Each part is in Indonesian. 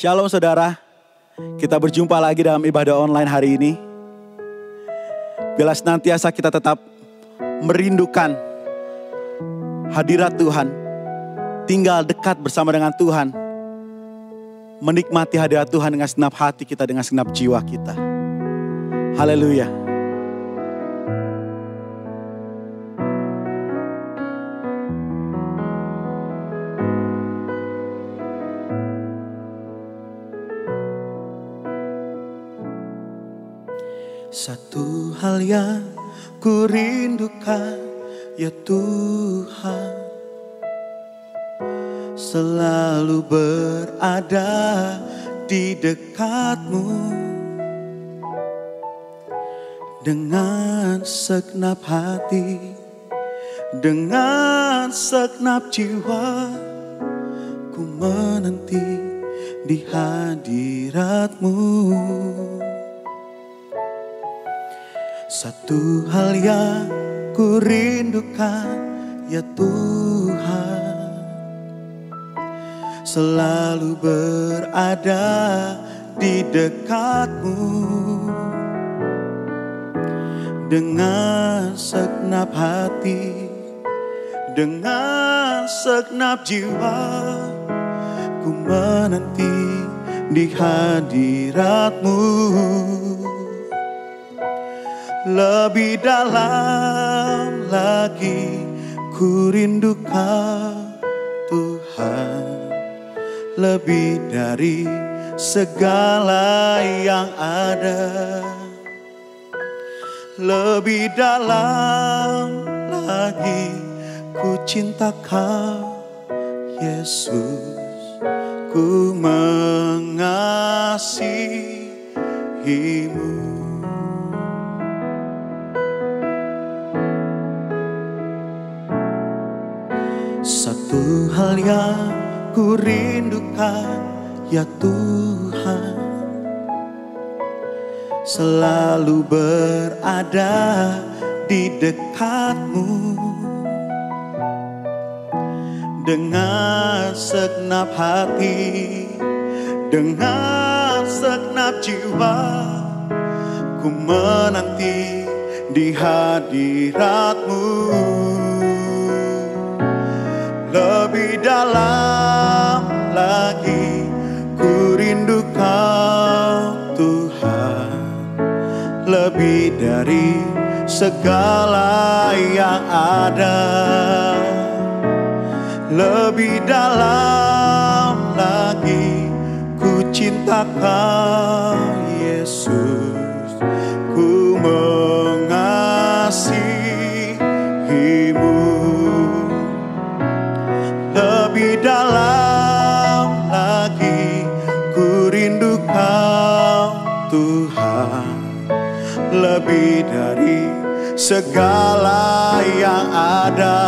Shalom saudara, kita berjumpa lagi dalam ibadah online hari ini. Bila senantiasa kita tetap merindukan hadirat Tuhan, tinggal dekat bersama dengan Tuhan, menikmati hadirat Tuhan dengan segenap hati kita, dengan segenap jiwa kita. Haleluya. Satu hal yang ku rindukan, ya Tuhan, selalu berada di dekat-Mu. Dengan segenap hati, dengan segenap jiwa, ku menanti di hadirat-Mu. Satu hal yang ku rindukan, ya Tuhan, selalu berada di dekat-Mu. Dengan segenap hati, dengan segenap jiwa, ku menanti di hadirat-Mu. Lebih dalam lagi ku rindukan Tuhan, lebih dari segala yang ada. Lebih dalam lagi ku cinta Kau, Yesus, ku mengasihi-Mu. Satu hal yang ku rindukan, ya Tuhan, selalu berada di dekat-Mu. Dengan segenap hati, dengan segenap jiwa, ku menanti di hadirat-Mu. Lebih dalam lagi ku rindu Kau Tuhan, lebih dari segala yang ada. Lebih dalam lagi ku cinta Kau, Yesus, ku mengasihi-Mu. Lebih dalam lagi ku rindu Kau Tuhan, lebih dari segala yang ada.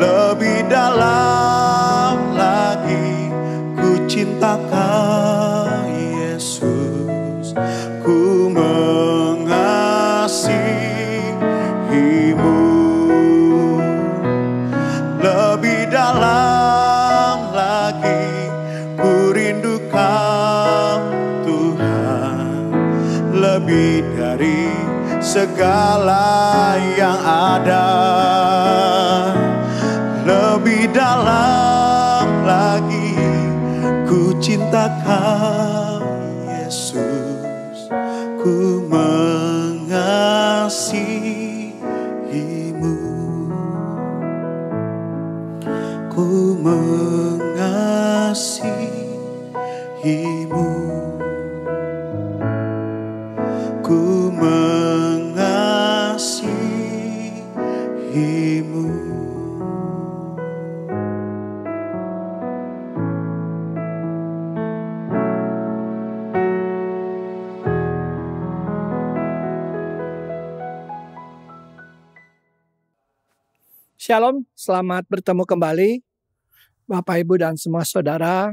Lebih dalam lagi ku cinta Kau, Yesus, ku mengasihi-Mu. Lebih dalam lagi ku rindu Kau Tuhan, lebih dari segala yang ada. Lebih dalam lagi ku cinta Kau, Yesus, ku mengasihi-Mu. Ku mengasihi-Mu. Ku mengasihi-Mu. Shalom, selamat bertemu kembali Bapak Ibu dan semua saudara.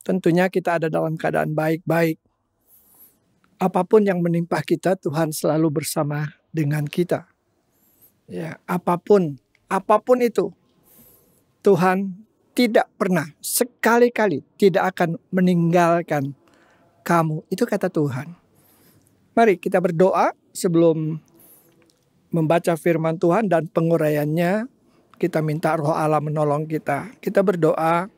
Tentunya kita ada dalam keadaan baik-baik. Apapun yang menimpa kita, Tuhan selalu bersama dengan kita. Ya, apapun itu, Tuhan tidak pernah, sekali-kali tidak akan meninggalkan kamu. Itu kata Tuhan. Mari kita berdoa sebelum membaca firman Tuhan dan penguraiannya. Kita minta Roh Allah menolong kita. Kita berdoa.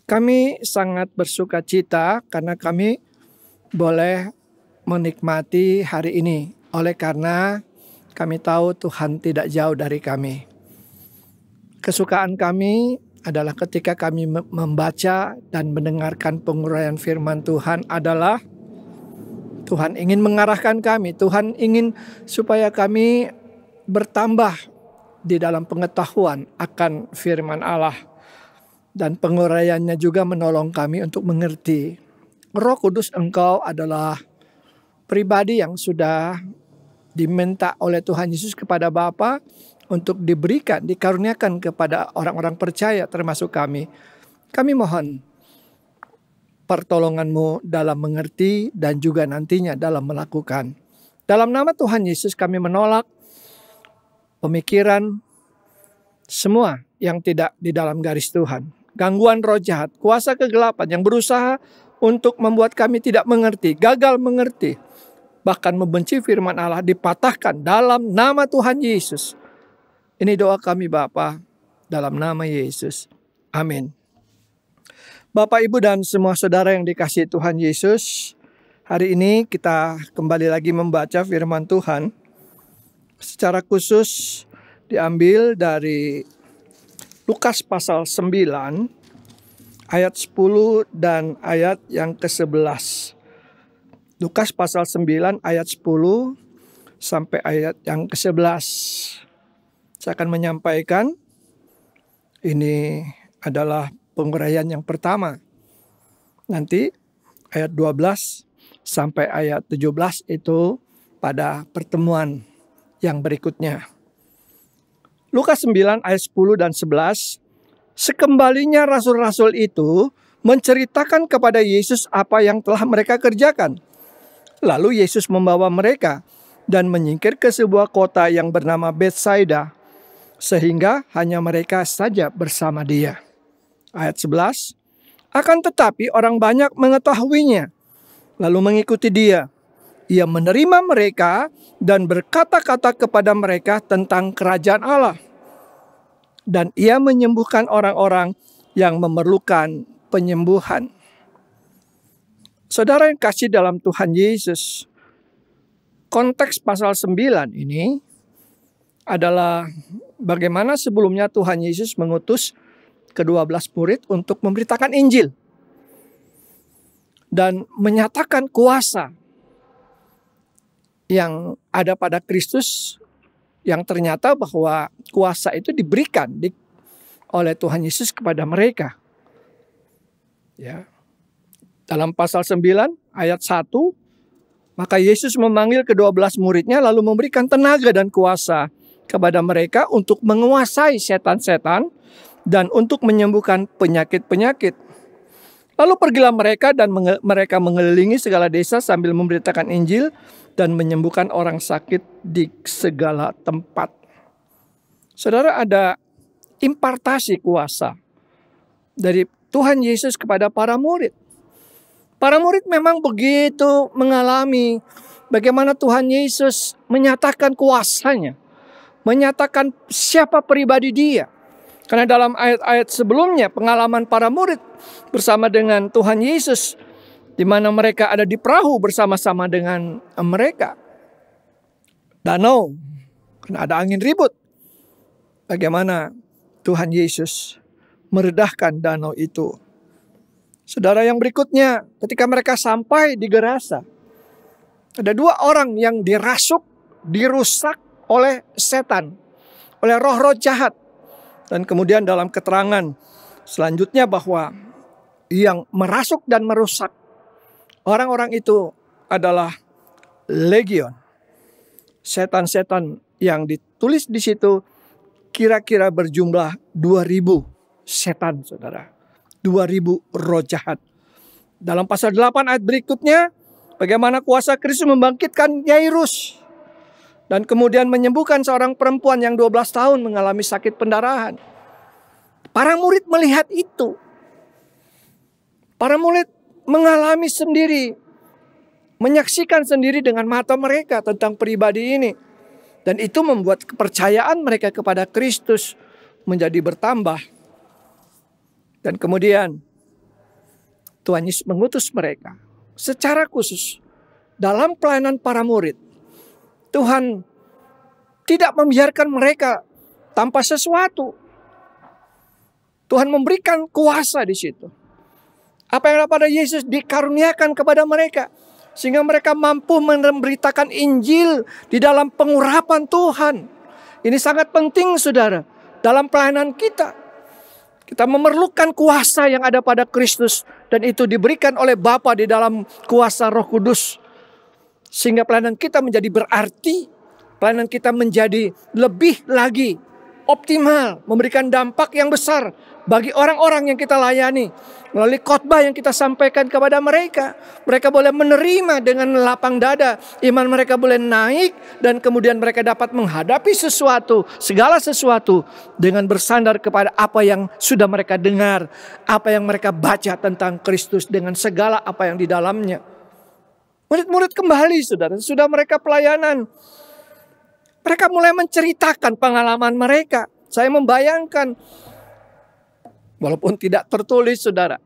Kami sangat bersuka cita karena kami boleh menikmati hari ini. Oleh karena kami tahu Tuhan tidak jauh dari kami. Kesukaan kami adalah ketika kami membaca dan mendengarkan penguraian firman Tuhan adalah Tuhan ingin mengarahkan kami. Tuhan ingin supaya kami bertambah di dalam pengetahuan akan firman Allah. Dan penguraiannya juga menolong kami untuk mengerti. Roh Kudus, Engkau adalah pribadi yang sudah diminta oleh Tuhan Yesus kepada Bapa untuk diberikan, dikaruniakan kepada orang-orang percaya termasuk kami. Kami mohon pertolongan-Mu dalam mengerti dan juga nantinya dalam melakukan. Dalam nama Tuhan Yesus kami menolak pemikiran semua yang tidak di dalam garis Tuhan. Gangguan roh jahat, kuasa kegelapan yang berusaha untuk membuat kami tidak mengerti, gagal mengerti. Bahkan membenci firman Allah dipatahkan dalam nama Tuhan Yesus. Ini doa kami Bapa dalam nama Yesus. Amin. Bapak, Ibu, dan semua saudara yang dikasihi Tuhan Yesus, hari ini kita kembali lagi membaca firman Tuhan. Secara khusus diambil dari Lukas pasal 9 ayat 10 dan ayat yang ke-11. Lukas pasal 9 ayat 10 sampai ayat yang ke-11. Saya akan menyampaikan, ini adalah penguraian yang pertama. Nanti ayat 12 sampai ayat 17 itu pada pertemuan yang berikutnya. Lukas 9 ayat 10 dan 11. Sekembalinya rasul-rasul itu menceritakan kepada Yesus apa yang telah mereka kerjakan. Lalu Yesus membawa mereka dan menyingkir ke sebuah kota yang bernama Betsaida, sehingga hanya mereka saja bersama Dia. Ayat 11. Akan tetapi orang banyak mengetahuinya, lalu mengikuti Dia. Ia menerima mereka dan berkata-kata kepada mereka tentang kerajaan Allah. Dan Ia menyembuhkan orang-orang yang memerlukan penyembuhan. Saudara yang kasih dalam Tuhan Yesus, konteks pasal 9 ini adalah bagaimana sebelumnya Tuhan Yesus mengutus ke-12 murid untuk memberitakan Injil dan menyatakan kuasa yang ada pada Kristus, yang ternyata bahwa kuasa itu diberikan oleh Tuhan Yesus kepada mereka. Ya. Dalam pasal 9 ayat 1, maka Yesus memanggil ke-12 muridnya lalu memberikan tenaga dan kuasa kepada mereka untuk menguasai setan-setan dan untuk menyembuhkan penyakit-penyakit. Lalu pergilah mereka dan mereka mengelilingi segala desa sambil memberitakan Injil dan menyembuhkan orang sakit di segala tempat. Saudara, ada impartasi kuasa dari Tuhan Yesus kepada para murid. Para murid memang begitu mengalami bagaimana Tuhan Yesus menyatakan kuasanya, menyatakan siapa pribadi Dia. Karena dalam ayat-ayat sebelumnya pengalaman para murid bersama dengan Tuhan Yesus, di mana mereka ada di perahu bersama-sama dengan mereka. Danau, karena ada angin ribut. Bagaimana Tuhan Yesus meredahkan danau itu. Saudara, yang berikutnya, ketika mereka sampai di Gerasa, ada 2 orang yang dirusak oleh setan, oleh roh-roh jahat. Dan kemudian dalam keterangan selanjutnya bahwa yang merasuk dan merusak orang-orang itu adalah legion. Setan-setan yang ditulis di situ kira-kira berjumlah 2.000 setan, saudara. 2.000 roh jahat. Dalam pasal 8 ayat berikutnya, bagaimana kuasa Kristus membangkitkan Yairus. Dan kemudian menyembuhkan seorang perempuan yang 12 tahun mengalami sakit pendarahan. Para murid melihat itu. Para murid mengalami sendiri, menyaksikan sendiri dengan mata mereka tentang pribadi ini. Dan itu membuat kepercayaan mereka kepada Kristus menjadi bertambah. Dan kemudian Tuhan Yesus mengutus mereka secara khusus dalam pelayanan para murid. Tuhan tidak membiarkan mereka tanpa sesuatu. Tuhan memberikan kuasa di situ. Apa yang ada pada Yesus dikaruniakan kepada mereka. Sehingga mereka mampu memberitakan Injil di dalam pengurapan Tuhan. Ini sangat penting saudara. Dalam pelayanan kita. Kita memerlukan kuasa yang ada pada Kristus. Dan itu diberikan oleh Bapa di dalam kuasa Roh Kudus. Sehingga pelayanan kita menjadi berarti. Pelayanan kita menjadi lebih lagi optimal. Memberikan dampak yang besar bagi orang-orang yang kita layani. Melalui khotbah yang kita sampaikan kepada mereka. Mereka boleh menerima dengan lapang dada. Iman mereka boleh naik. Dan kemudian mereka dapat menghadapi sesuatu. Segala sesuatu. Dengan bersandar kepada apa yang sudah mereka dengar. Apa yang mereka baca tentang Kristus. Dengan segala apa yang di dalamnya. Murid-murid kembali saudara. Sudah mereka pelayanan. Mereka mulai menceritakan pengalaman mereka. Saya membayangkan. Walaupun tidak tertulis saudara.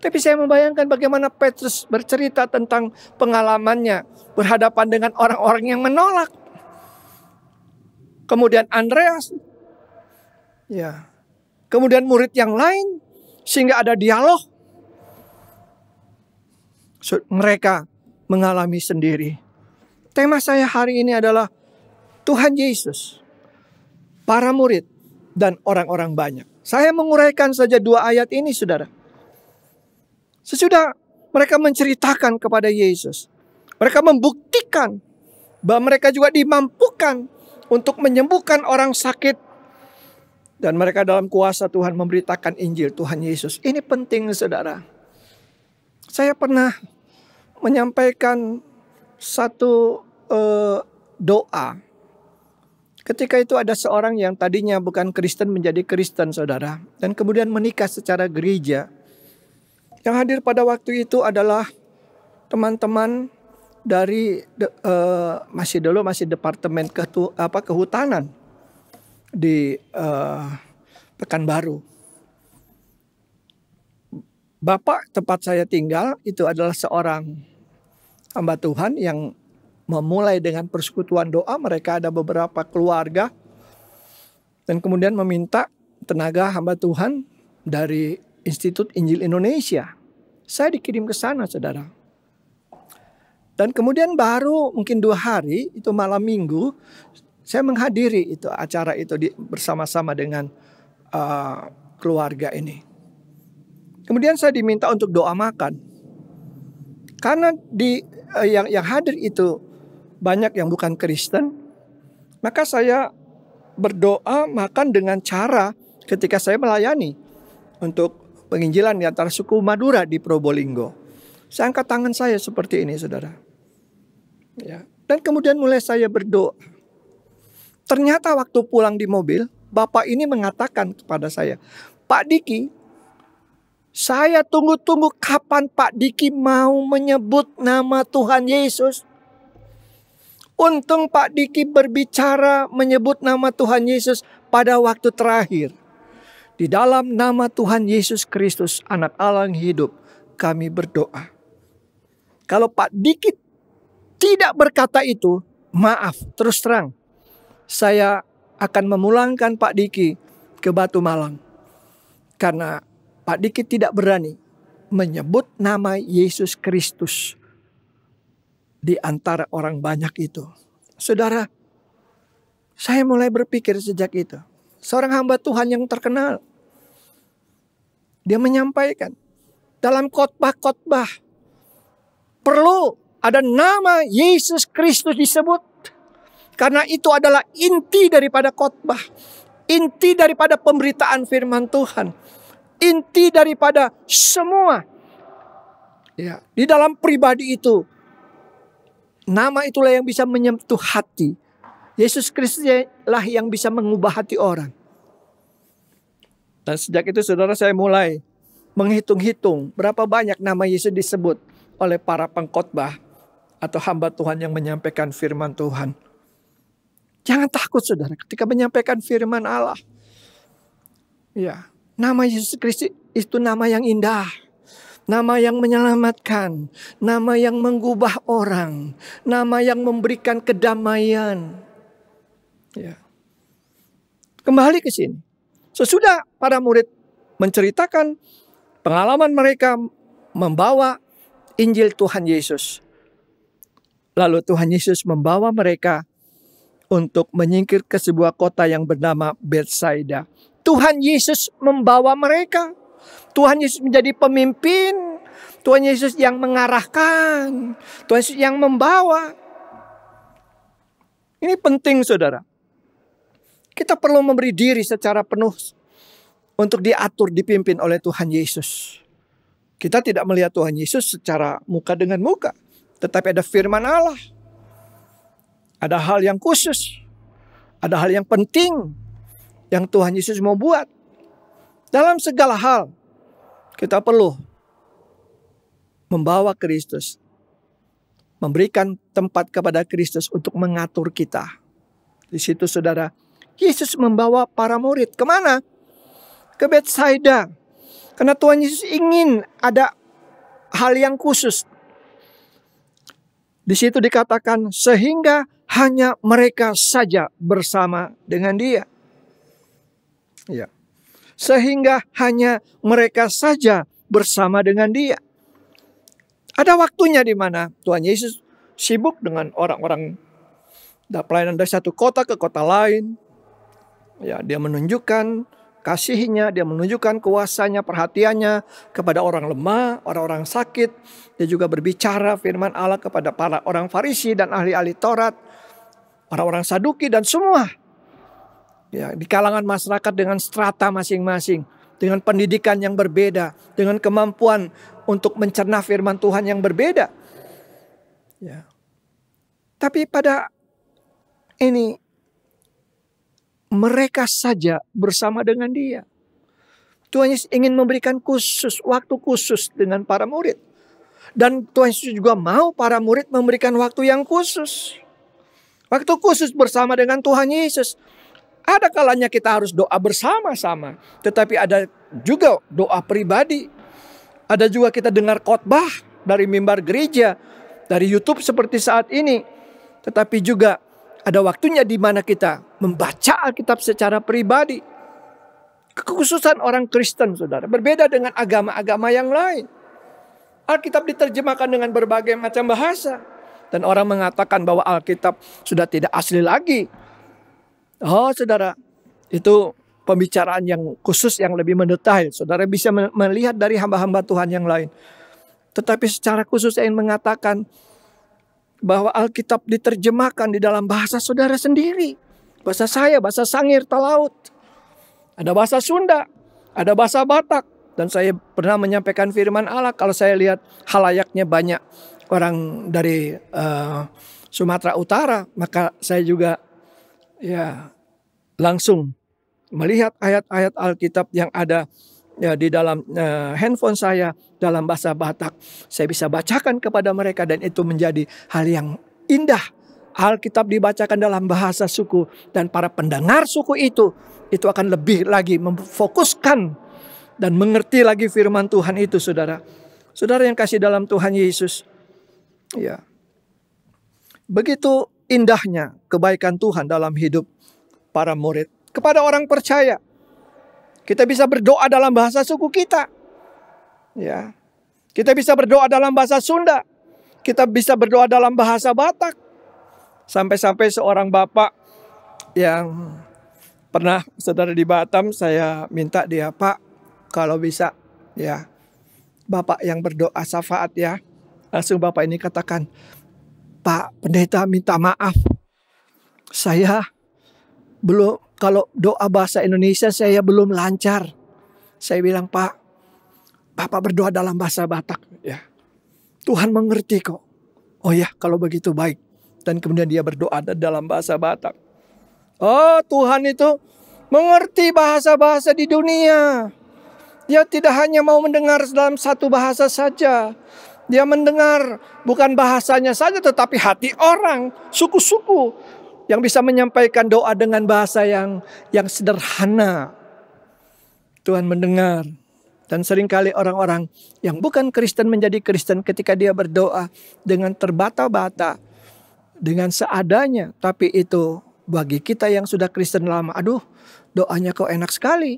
Tapi saya membayangkan bagaimana Petrus bercerita tentang pengalamannya. Berhadapan dengan orang-orang yang menolak. Kemudian Andreas. Ya. Kemudian murid yang lain. Sehingga ada dialog. Mereka mengalami sendiri. Tema saya hari ini adalah Tuhan Yesus, para murid, dan orang-orang banyak. Saya menguraikan saja 2 ayat ini saudara. Sesudah mereka menceritakan kepada Yesus. Mereka membuktikan bahwa mereka juga dimampukan untuk menyembuhkan orang sakit. Dan mereka dalam kuasa Tuhan memberitakan Injil Tuhan Yesus. Ini penting saudara. Saya pernah menyampaikan satu doa. Ketika itu ada seorang yang tadinya bukan Kristen menjadi Kristen saudara. Dan kemudian menikah secara gereja. Yang hadir pada waktu itu adalah teman-teman dari masih departemen kehutanan di Pekanbaru. Bapak tempat saya tinggal itu adalah seorang hamba Tuhan yang memulai dengan persekutuan doa. Mereka ada beberapa keluarga. Dan kemudian meminta tenaga hamba Tuhan dari Institut Injil Indonesia. Saya dikirim ke sana saudara. Dan kemudian baru mungkin 2 hari, itu malam minggu, saya menghadiri itu acara itu bersama-sama dengan keluarga ini. Kemudian saya diminta untuk doa makan. Karena yang hadir itu banyak yang bukan Kristen, maka saya berdoa makan dengan cara ketika saya melayani untuk penginjilan di antara suku Madura di Probolinggo. Saya angkat tangan saya seperti ini saudara. Ya. Dan kemudian mulai saya berdoa. Ternyata waktu pulang di mobil, Bapak ini mengatakan kepada saya, Pak Diki, saya tunggu-tunggu kapan Pak Diki mau menyebut nama Tuhan Yesus. Untung Pak Diki berbicara menyebut nama Tuhan Yesus pada waktu terakhir. Di dalam nama Tuhan Yesus Kristus, Anak Allah yang hidup, kami berdoa. Kalau Pak Diki tidak berkata itu, maaf, terus terang. Saya akan memulangkan Pak Diki ke Batu Malang. Karena Pak Diki tidak berani menyebut nama Yesus Kristus di antara orang banyak itu. Saudara, saya mulai berpikir sejak itu. Seorang hamba Tuhan yang terkenal. Dia menyampaikan dalam khotbah-khotbah perlu ada nama Yesus Kristus disebut. Karena itu adalah inti daripada khotbah. Inti daripada pemberitaan firman Tuhan. Inti daripada semua. Ya, di dalam pribadi itu. Nama itulah yang bisa menyentuh hati. Yesus Kristus lah yang bisa mengubah hati orang. Dan sejak itu saudara, saya mulai menghitung-hitung berapa banyak nama Yesus disebut oleh para pengkhotbah atau hamba Tuhan yang menyampaikan firman Tuhan. Jangan takut saudara ketika menyampaikan firman Allah. Ya, nama Yesus Kristus itu nama yang indah. Nama yang menyelamatkan, nama yang mengubah orang, nama yang memberikan kedamaian. Ya. Kembali ke sini. Sesudah para murid menceritakan pengalaman mereka membawa Injil Tuhan Yesus. Lalu Tuhan Yesus membawa mereka untuk menyingkir ke sebuah kota yang bernama Betsaida. Tuhan Yesus membawa mereka. Tuhan Yesus menjadi pemimpin. Tuhan Yesus yang mengarahkan. Tuhan Yesus yang membawa. Ini penting saudara. Kita perlu memberi diri secara penuh untuk diatur, dipimpin oleh Tuhan Yesus. Kita tidak melihat Tuhan Yesus secara muka dengan muka. Tetapi ada firman Allah. Ada hal yang khusus. Ada hal yang penting yang Tuhan Yesus mau buat. Dalam segala hal, kita perlu membawa Kristus. Memberikan tempat kepada Kristus untuk mengatur kita. Di situ saudara, Yesus membawa para murid. Kemana? Ke Betsaida. Karena Tuhan Yesus ingin ada hal yang khusus. Di situ dikatakan, sehingga hanya mereka saja bersama dengan Dia. Ya. Sehingga hanya mereka saja bersama dengan Dia. Ada waktunya di mana Tuhan Yesus sibuk dengan orang-orang pelayanan dari satu kota ke kota lain. Ya, Dia menunjukkan kasih-Nya, Dia menunjukkan kuasanya, perhatiannya kepada orang lemah, orang-orang sakit. Dia juga berbicara firman Allah kepada para orang Farisi dan ahli-ahli Taurat, orang-orang Saduki dan semua. Ya, di kalangan masyarakat dengan strata masing-masing, dengan pendidikan yang berbeda, dengan kemampuan untuk mencerna firman Tuhan yang berbeda. Ya. Tapi pada ini mereka saja bersama dengan Dia. Tuhan Yesus ingin memberikan waktu khusus dengan para murid. Dan Tuhan Yesus juga mau para murid memberikan waktu yang khusus. Waktu khusus bersama dengan Tuhan Yesus. Ada kalanya kita harus doa bersama-sama. Tetapi ada juga doa pribadi. Ada juga kita dengar khotbah dari mimbar gereja. Dari YouTube seperti saat ini. Tetapi juga ada waktunya di mana kita membaca Alkitab secara pribadi. Kekhususan orang Kristen saudara. Berbeda dengan agama-agama yang lain. Alkitab diterjemahkan dengan berbagai macam bahasa. Dan orang mengatakan bahwa Alkitab sudah tidak asli lagi. Oh saudara, itu pembicaraan yang khusus yang lebih mendetail. Saudara bisa melihat dari hamba-hamba Tuhan yang lain. Tetapi secara khusus saya ingin mengatakan bahwa Alkitab diterjemahkan di dalam bahasa saudara sendiri. Bahasa saya, bahasa Sangir, Talaut. Ada bahasa Sunda, ada bahasa Batak. Dan saya pernah menyampaikan firman Allah kalau saya lihat halayaknya banyak orang dari Sumatera Utara. Maka saya juga langsung melihat ayat-ayat Alkitab yang ada di dalam handphone saya dalam bahasa Batak. Saya bisa bacakan kepada mereka dan itu menjadi hal yang indah. Alkitab dibacakan dalam bahasa suku dan para pendengar suku itu akan lebih lagi memfokuskan dan mengerti lagi firman Tuhan itu saudara. Saudara yang kasih dalam Tuhan Yesus. Ya. Begitu indahnya kebaikan Tuhan dalam hidup para murid. Kepada orang percaya. Kita bisa berdoa dalam bahasa suku kita. Ya. Kita bisa berdoa dalam bahasa Sunda. Kita bisa berdoa dalam bahasa Batak. Sampai-sampai seorang bapak yang pernah saudara di Batam, saya minta dia, Pak, kalau bisa ya Bapak yang berdoa syafaat ya. Langsung Bapak ini katakan, Pak Pendeta minta maaf. Saya belum, kalau doa bahasa Indonesia saya belum lancar. Saya bilang, Pak, Bapak berdoa dalam bahasa Batak ya. Tuhan mengerti kok. Oh ya, kalau begitu baik. Dan kemudian dia berdoa dalam bahasa Batak. Oh, Tuhan itu mengerti bahasa-bahasa di dunia. Dia tidak hanya mau mendengar dalam satu bahasa saja. Dia mendengar bukan bahasanya saja, tetapi hati orang, suku-suku yang bisa menyampaikan doa dengan bahasa yang sederhana. Tuhan mendengar. Dan seringkali orang-orang yang bukan Kristen menjadi Kristen ketika dia berdoa dengan terbata-bata, dengan seadanya. Tapi itu bagi kita yang sudah Kristen lama, aduh doanya kok enak sekali.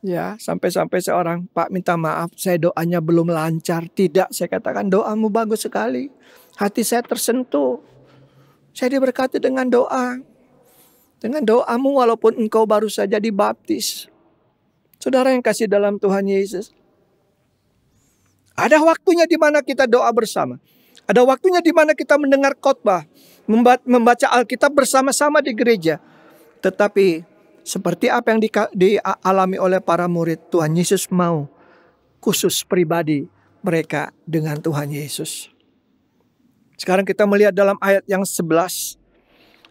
Ya, sampai-sampai seorang, Pak minta maaf, saya doanya belum lancar. Tidak, saya katakan doamu bagus sekali. Hati saya tersentuh. Saya diberkati dengan doa. Dengan doamu walaupun engkau baru saja dibaptis. Saudara yang kasih dalam Tuhan Yesus. Ada waktunya di mana kita doa bersama. Ada waktunya di mana kita mendengar khotbah. Membaca Alkitab bersama-sama di gereja. Tetapi seperti apa yang dialami oleh para murid, Tuhan Yesus mau khusus pribadi mereka dengan Tuhan Yesus. Sekarang kita melihat dalam ayat yang 11.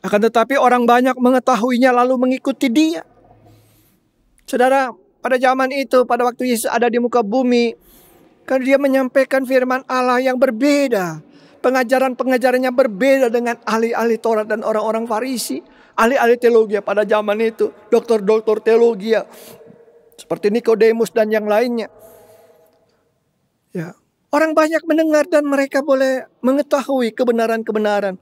Akan tetapi orang banyak mengetahuinya lalu mengikuti dia. Saudara, pada zaman itu, pada waktu Yesus ada di muka bumi, kan dia menyampaikan firman Allah yang berbeda. Pengajaran-pengajarannya berbeda dengan ahli-ahli Taurat dan orang-orang Farisi. Ahli-ahli teologi pada zaman itu, doktor-doktor teologi seperti Nikodemus dan yang lainnya. Ya, orang banyak mendengar dan mereka boleh mengetahui kebenaran-kebenaran.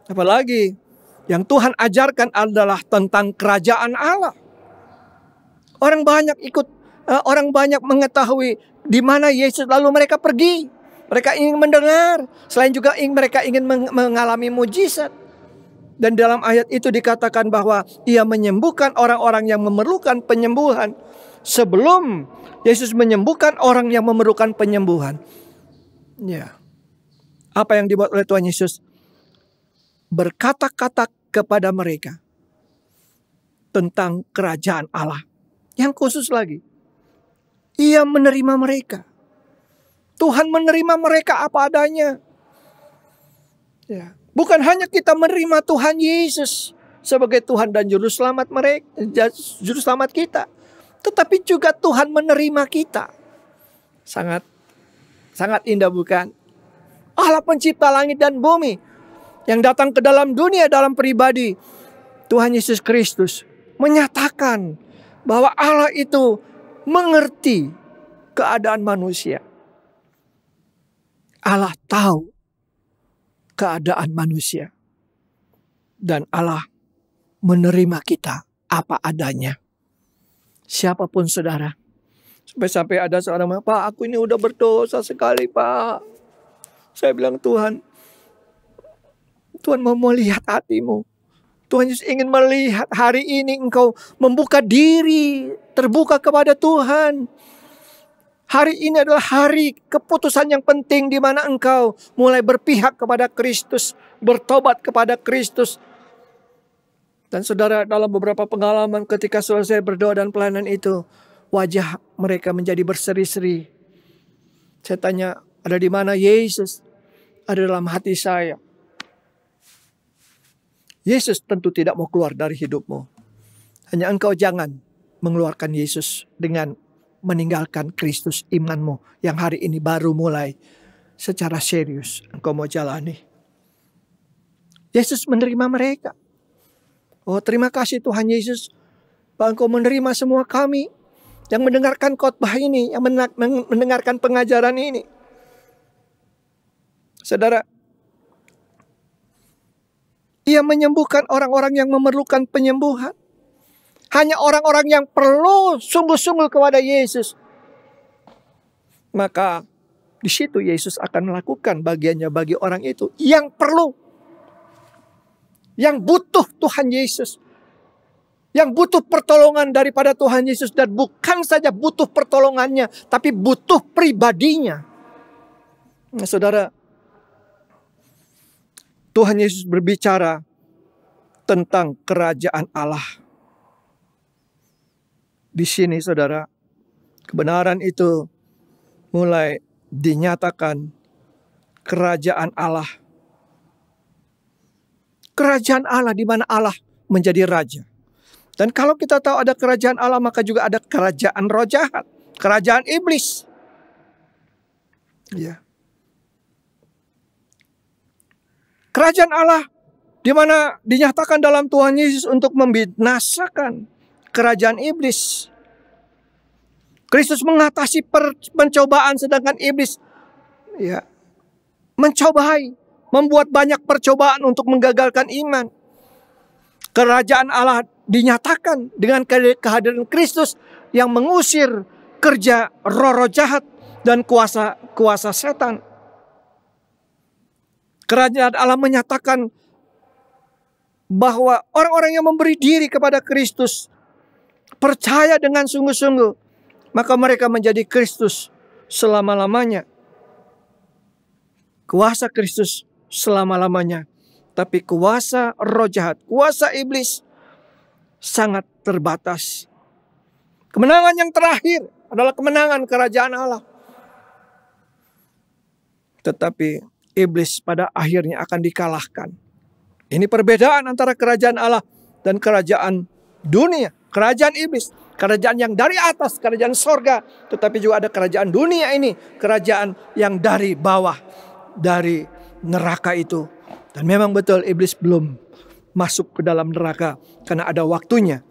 Apalagi yang Tuhan ajarkan adalah tentang kerajaan Allah. Orang banyak orang banyak mengetahui di mana Yesus, lalu mereka pergi. Mereka ingin mendengar, selain juga mereka ingin mengalami mujizat. Dan dalam ayat itu dikatakan bahwa ia menyembuhkan orang-orang yang memerlukan penyembuhan. Sebelum Yesus menyembuhkan orang yang memerlukan penyembuhan. Ya. Apa yang dibuat oleh Tuhan Yesus? Berkata-kata kepada mereka tentang kerajaan Allah. Yang khusus lagi, ia menerima mereka. Tuhan menerima mereka apa adanya. Ya. Bukan hanya kita menerima Tuhan Yesus sebagai Tuhan dan Juru Selamat Juru Selamat kita, tetapi juga Tuhan menerima kita. Sangat indah bukan? Allah pencipta langit dan bumi yang datang ke dalam dunia dalam pribadi Tuhan Yesus Kristus menyatakan bahwa Allah itu mengerti keadaan manusia. Allah tahu keadaan manusia. Dan Allah menerima kita apa adanya. Siapapun saudara. Sampai ada seorang, Pak aku ini udah berdosa sekali Pak. Saya bilang Tuhan mau melihat hatimu. Tuhan Yesus ingin melihat hari ini engkau membuka diri. Terbuka kepada Tuhan. Hari ini adalah hari keputusan yang penting di mana engkau mulai berpihak kepada Kristus, bertobat kepada Kristus. Dan saudara, dalam beberapa pengalaman ketika selesai berdoa dan pelayanan itu, wajah mereka menjadi berseri-seri. Saya tanya, ada di mana Yesus? Ada dalam hati saya. Yesus tentu tidak mau keluar dari hidupmu. Hanya engkau jangan mengeluarkan Yesus dengan meninggalkan Kristus imanmu yang hari ini baru mulai secara serius engkau mau jalani. Yesus menerima mereka. Oh terima kasih Tuhan Yesus, bahwa engkau menerima semua kami yang mendengarkan khotbah ini, yang mendengarkan pengajaran ini. Saudara, ia menyembuhkan orang-orang yang memerlukan penyembuhan. Hanya orang-orang yang perlu sungguh-sungguh kepada Yesus. Maka di situ Yesus akan melakukan bagiannya bagi orang itu yang perlu. Yang butuh Tuhan Yesus. Yang butuh pertolongan daripada Tuhan Yesus. Dan bukan saja butuh pertolongannya, tapi butuh pribadinya. Nah, saudara, Tuhan Yesus berbicara tentang kerajaan Allah. Di sini saudara, kebenaran itu mulai dinyatakan kerajaan Allah. Kerajaan Allah di mana Allah menjadi raja. Dan kalau kita tahu ada kerajaan Allah, maka juga ada kerajaan roh jahat, kerajaan iblis. Ya. Kerajaan Allah di mana dinyatakan dalam Tuhan Yesus untuk membinasakan kerajaan iblis. Kristus mengatasi pencobaan, sedangkan iblis mencobai, membuat banyak percobaan untuk menggagalkan iman. Kerajaan Allah dinyatakan dengan kehadiran Kristus yang mengusir kerja roh-roh jahat dan kuasa setan. Kerajaan Allah menyatakan bahwa orang-orang yang memberi diri kepada Kristus, percaya dengan sungguh-sungguh, maka mereka menjadi Kristus selama-lamanya. Kuasa Kristus selama-lamanya. Tapi kuasa roh jahat, kuasa iblis sangat terbatas. Kemenangan yang terakhir adalah kemenangan kerajaan Allah. Tetapi iblis pada akhirnya akan dikalahkan. Ini perbedaan antara kerajaan Allah dan kerajaan dunia. Kerajaan iblis, kerajaan yang dari atas, kerajaan sorga. Tetapi juga ada kerajaan dunia ini, kerajaan yang dari bawah, dari neraka itu. Dan memang betul iblis belum masuk ke dalam neraka karena ada waktunya.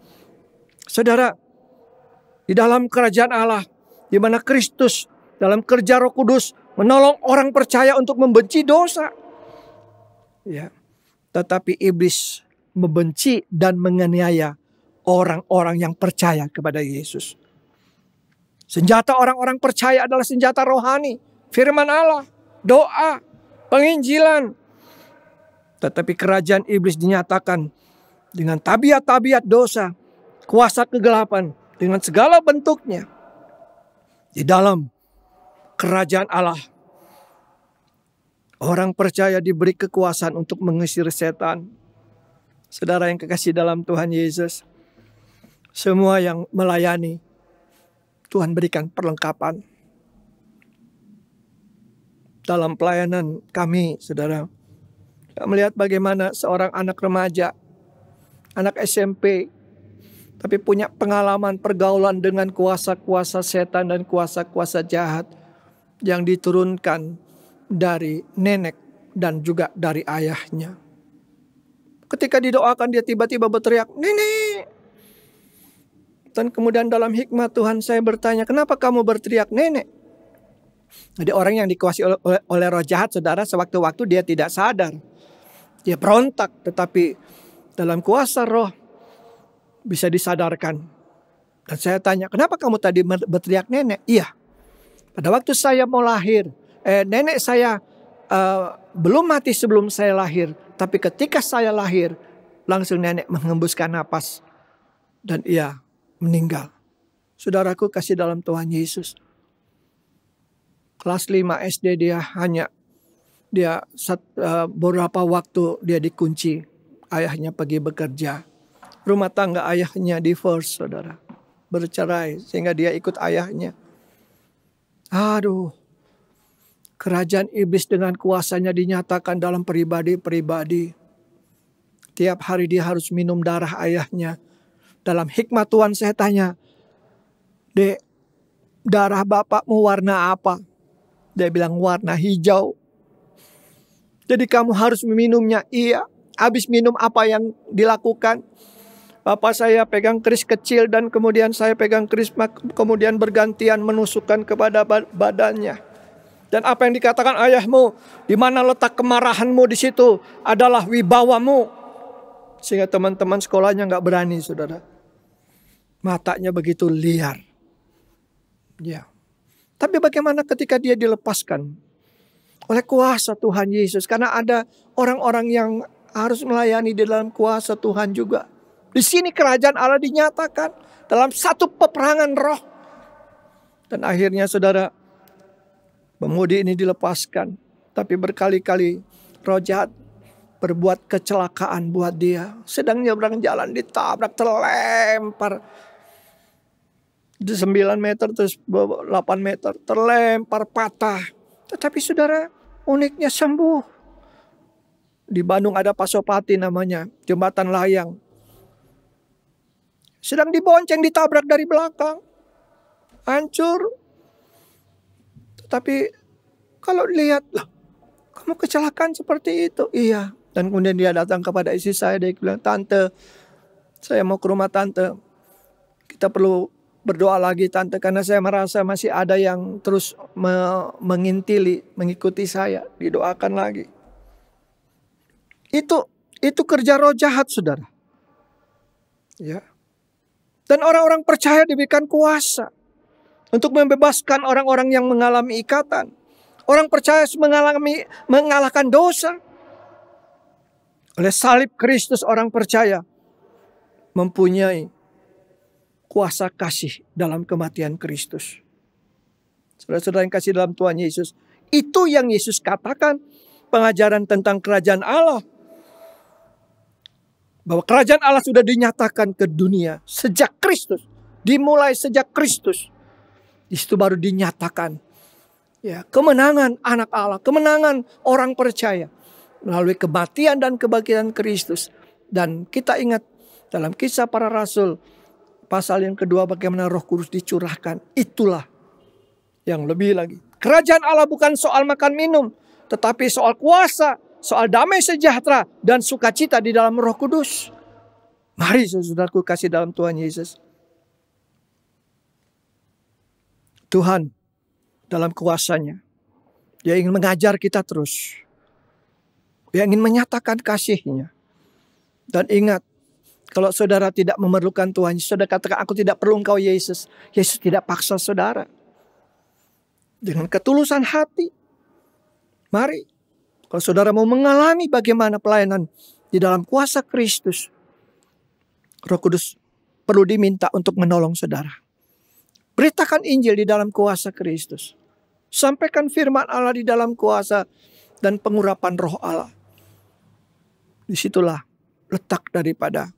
Saudara, di dalam kerajaan Allah, di mana Kristus dalam kerja Roh Kudus menolong orang percaya untuk membenci dosa. Ya. Tetapi iblis membenci dan menganiaya orang-orang yang percaya kepada Yesus. Senjata orang-orang percaya adalah senjata rohani, firman Allah, doa, penginjilan. Tetapi kerajaan iblis dinyatakan dengan tabiat-tabiat dosa, kuasa kegelapan, dengan segala bentuknya. Di dalam kerajaan Allah, orang percaya diberi kekuasaan untuk mengusir setan. Saudara yang kekasih dalam Tuhan Yesus, semua yang melayani, Tuhan berikan perlengkapan. Dalam pelayanan kami, saudara, melihat bagaimana seorang anak remaja, anak SMP, tapi punya pengalaman pergaulan dengan kuasa-kuasa setan dan kuasa-kuasa jahat yang diturunkan dari nenek dan juga dari ayahnya. Ketika didoakan dia tiba-tiba berteriak, "Nenek!" Dan kemudian dalam hikmat Tuhan saya bertanya, "Kenapa kamu berteriak nenek?" Jadi orang yang dikuasai oleh roh jahat, saudara, sewaktu-waktu dia tidak sadar. Dia berontak, tetapi dalam kuasa roh bisa disadarkan. Dan saya tanya, "Kenapa kamu tadi berteriak nenek?" "Iya, pada waktu saya mau lahir, nenek saya belum mati sebelum saya lahir. Tapi ketika saya lahir, langsung nenek menghembuskan napas. Dan ia meninggal." Saudaraku kasih dalam Tuhan Yesus. Kelas 5 SD dia beberapa waktu dia dikunci. Ayahnya pergi bekerja. Rumah tangga ayahnya divorce, saudara. Bercerai sehingga dia ikut ayahnya. Aduh. Kerajaan iblis dengan kuasanya dinyatakan dalam pribadi-pribadi. Tiap hari dia harus minum darah ayahnya. Dalam hikmat Tuhan saya tanya, "Dek, darah bapakmu warna apa?" Dia bilang warna hijau. "Jadi kamu harus meminumnya?" "Iya." "Habis minum apa yang dilakukan?" "Bapak saya pegang keris kecil dan kemudian saya pegang keris, kemudian bergantian menusukkan kepada badannya. Dan apa yang dikatakan ayahmu, di mana letak kemarahanmu, di situ adalah wibawamu." Sehingga teman-teman sekolahnya gak berani, saudara. Matanya begitu liar. Ya. Tapi bagaimana ketika dia dilepaskan oleh kuasa Tuhan Yesus? Karena ada orang-orang yang harus melayani di dalam kuasa Tuhan juga. Di sini kerajaan Allah dinyatakan dalam satu peperangan roh. Dan akhirnya saudara, pemudi ini dilepaskan. Tapi berkali-kali roh jahat berbuat kecelakaan buat dia. Sedang nyebrang jalan ditabrak, terlempar. Di 9 meter terus 8 meter terlempar patah. Tetapi saudara, uniknya sembuh. Di Bandung ada Pasopati namanya, jembatan layang. Sedang dibonceng, ditabrak dari belakang. Hancur. Tetapi kalau lihat, loh, kamu kecelakaan seperti itu. Iya. Dan kemudian dia datang kepada istri saya. Dia bilang, tante, saya mau ke rumah tante. Kita perlu berdoa lagi tante. Karena saya merasa masih ada yang terus mengintili, mengikuti saya. Didoakan lagi. Itu kerja roh jahat, saudara. Ya. Dan orang-orang percaya diberikan kuasa untuk membebaskan orang-orang yang mengalami ikatan. Orang percaya mengalahkan dosa. Oleh salib Kristus orang percaya mempunyai kuasa kasih dalam kematian Kristus. Saudara-saudara yang kasih dalam Tuhan Yesus. Itu yang Yesus katakan. Pengajaran tentang kerajaan Allah. Bahwa kerajaan Allah sudah dinyatakan ke dunia sejak Kristus. Dimulai sejak Kristus. Di situ baru dinyatakan. Ya, kemenangan anak Allah. Kemenangan orang percaya. Melalui kematian dan kebangkitan Kristus. Dan kita ingat dalam Kisah Para Rasul. Pasal yang kedua, bagaimana Roh Kudus dicurahkan. Itulah yang lebih lagi. Kerajaan Allah bukan soal makan minum. Tetapi soal kuasa. Soal damai sejahtera dan sukacita di dalam Roh Kudus. Mari saudaraku kasih dalam Tuhan Yesus. Tuhan dalam kuasanya. Dia ingin mengajar kita terus. Dia ingin menyatakan kasih-Nya. Dan ingat, kalau saudara tidak memerlukan Tuhan, saudara katakan, aku tidak perlu Engkau Yesus. Yesus tidak paksa saudara. Dengan ketulusan hati. Mari. Kalau saudara mau mengalami bagaimana pelayanan di dalam kuasa Kristus, Roh Kudus perlu diminta untuk menolong saudara. Beritakan Injil di dalam kuasa Kristus. Sampaikan firman Allah di dalam kuasa dan pengurapan Roh Allah. Disitulah letak daripada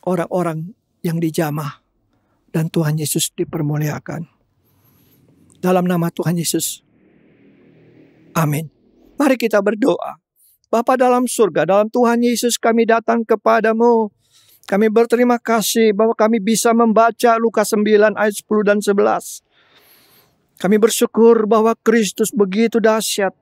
orang-orang yang dijamah dan Tuhan Yesus dipermuliakan. Dalam nama Tuhan Yesus. Amin. Mari kita berdoa. Bapa dalam surga, dalam Tuhan Yesus kami datang kepadamu. Kami berterima kasih bahwa kami bisa membaca Lukas 9 ayat 10 dan 11. Kami bersyukur bahwa Kristus begitu dahsyat.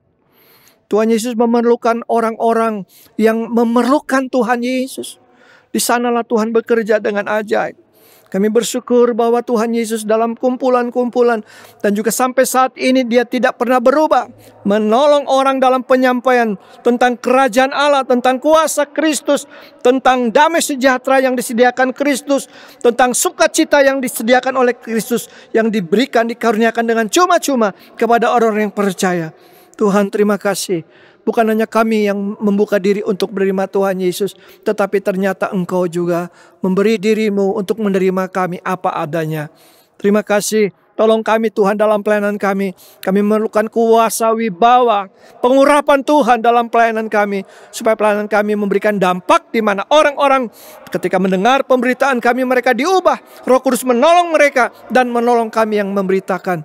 Tuhan Yesus memerlukan orang-orang yang memerlukan Tuhan Yesus. Di sanalah Tuhan bekerja dengan ajaib. Kami bersyukur bahwa Tuhan Yesus dalam kumpulan-kumpulan dan juga sampai saat ini dia tidak pernah berubah. Menolong orang dalam penyampaian tentang kerajaan Allah, tentang kuasa Kristus, tentang damai sejahtera yang disediakan Kristus, tentang sukacita yang disediakan oleh Kristus, yang diberikan, dikaruniakan dengan cuma-cuma kepada orang-orang yang percaya. Tuhan terima kasih. Bukan hanya kami yang membuka diri untuk menerima Tuhan Yesus, tetapi ternyata Engkau juga memberi dirimu untuk menerima kami apa adanya. Terima kasih. Tolong kami Tuhan dalam pelayanan kami. Kami memerlukan kuasa wibawa, pengurapan Tuhan dalam pelayanan kami. Supaya pelayanan kami memberikan dampak di mana orang-orang ketika mendengar pemberitaan kami mereka diubah. Roh Kudus menolong mereka dan menolong kami yang memberitakan.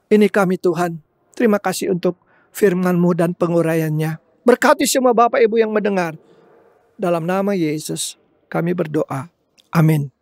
Ini kami Tuhan. Terima kasih untuk firman-Mu dan penguraiannya. Berkati semua Bapak Ibu yang mendengar. Dalam nama Yesus kami berdoa. Amin.